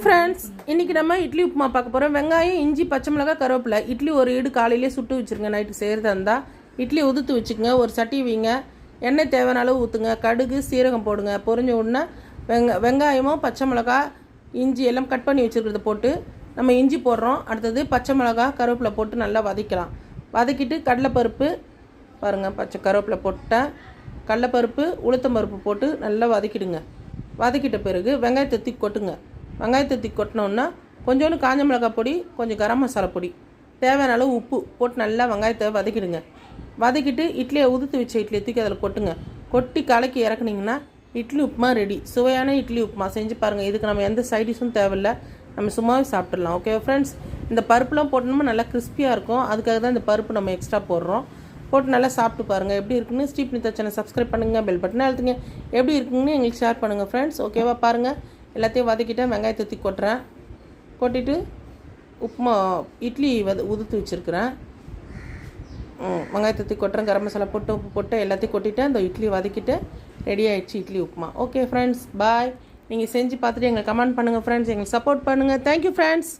Friends, இன்றைக்கி நம்ம இட்லி உப்புமா பார்க்க போகிறோம். வெங்காயம், இஞ்சி, பச்சை மிளகாய், கருவேப்பிலை. இட்லி ஒரு ஈடு காலையிலே சுட்டு வச்சுருங்க. நைட்டு செய்கிறதா இருந்தால் இட்லி உதுத்து வச்சுக்கோங்க. ஒரு சட்டி வைங்க, எண்ணெய் தேவையான அளவு ஊற்றுங்க, கடுகு சீரகம் போடுங்க. பொரிஞ்ச உடனே வெங்காயமும் பச்சை மிளகாய் இஞ்சி எல்லாம் கட் பண்ணி வச்சுருக்கிறத போட்டு நம்ம இஞ்சி போடுறோம். அடுத்தது பச்சை மிளகாய் கருவேப்பிலை போட்டு நல்லா வதக்கலாம். வதக்கிட்டு கடலைப்பருப்பு பாருங்கள், பச்சை கருவேப்பிலை போட்டேன், கடலைப்பருப்பு உளுத்தம்பருப்பு போட்டு நல்லா வதக்கிடுங்க. வதக்கிட்ட பிறகு வெங்காயத்தை தூக்கி கொட்டுங்க. வெங்காயத்தை தூக்கி கொட்டினோன்னா கொஞ்சோண்டு காஞ்ச மிளகாய் பொடி, கொஞ்சம் கரம் மசாலா பொடி, தேவையான அளவு உப்பு போட்டு நல்லா வெங்காயத்தை வதக்கிடுங்க. வதக்கிட்டு இட்லியை உதுத்து வச்ச இட்லியை தூக்கி அதில் கொட்டுங்க. கொட்டி கலக்கி இறக்குனிங்கன்னா இட்லி உப்புமா ரெடி. சுவையான இட்லி உப்புமா செஞ்சு பாருங்கள். இதுக்கு நம்ம எந்த சைடிஷும் தேவையில்லை, நம்ம சும்மாவே சாப்பிட்றலாம். ஓகே ஃப்ரெண்ட்ஸ், இந்த பருப்புலாம் போட்டோம்னா நல்லா கிறிஸ்பியாக இருக்கும். அதுக்காக தான் இந்த பருப்பு நம்ம எக்ஸ்ட்ரா போடுறோம். போட்டு நல்லா சாப்பிட்டு பாருங்கள் எப்படி இருக்குன்னு. ஸ்ரீப்னிதா சேனல் சப்ஸ்கிரைப் பண்ணுங்கள், பெல் பட்டனை அழுத்துங்க. எப்படி இருக்குன்னு எங்களுக்கு ஷேர் பண்ணுங்கள் ஃப்ரெண்ட்ஸ். ஓகேவா? பாருங்கள், எல்லாத்தையும் வதக்கிட்டேன். வெங்காயத்தை தூக்கி கொட்டுறேன். கொட்டிட்டு உப்புமா இட்லி உதுத்து வச்சுருக்கிறேன். வெங்காயத்தை தூக்கி கொட்டுறேன், கரம் மசாலா போட்டு உப்பு போட்டு எல்லாத்தையும் கொட்டிட்டேன். அந்த இட்லி வதக்கிட்டு ரெடி ஆகிடுச்சு இட்லி உப்புமா. ஓகே ஃப்ரெண்ட்ஸ், பாய். நீங்கள் செஞ்சு பார்த்துட்டு எங்களுக்கு கமெண்ட் பண்ணுங்கள் ஃப்ரெண்ட்ஸ், எங்களுக்கு சப்போர்ட் பண்ணுங்கள். Thank you friends.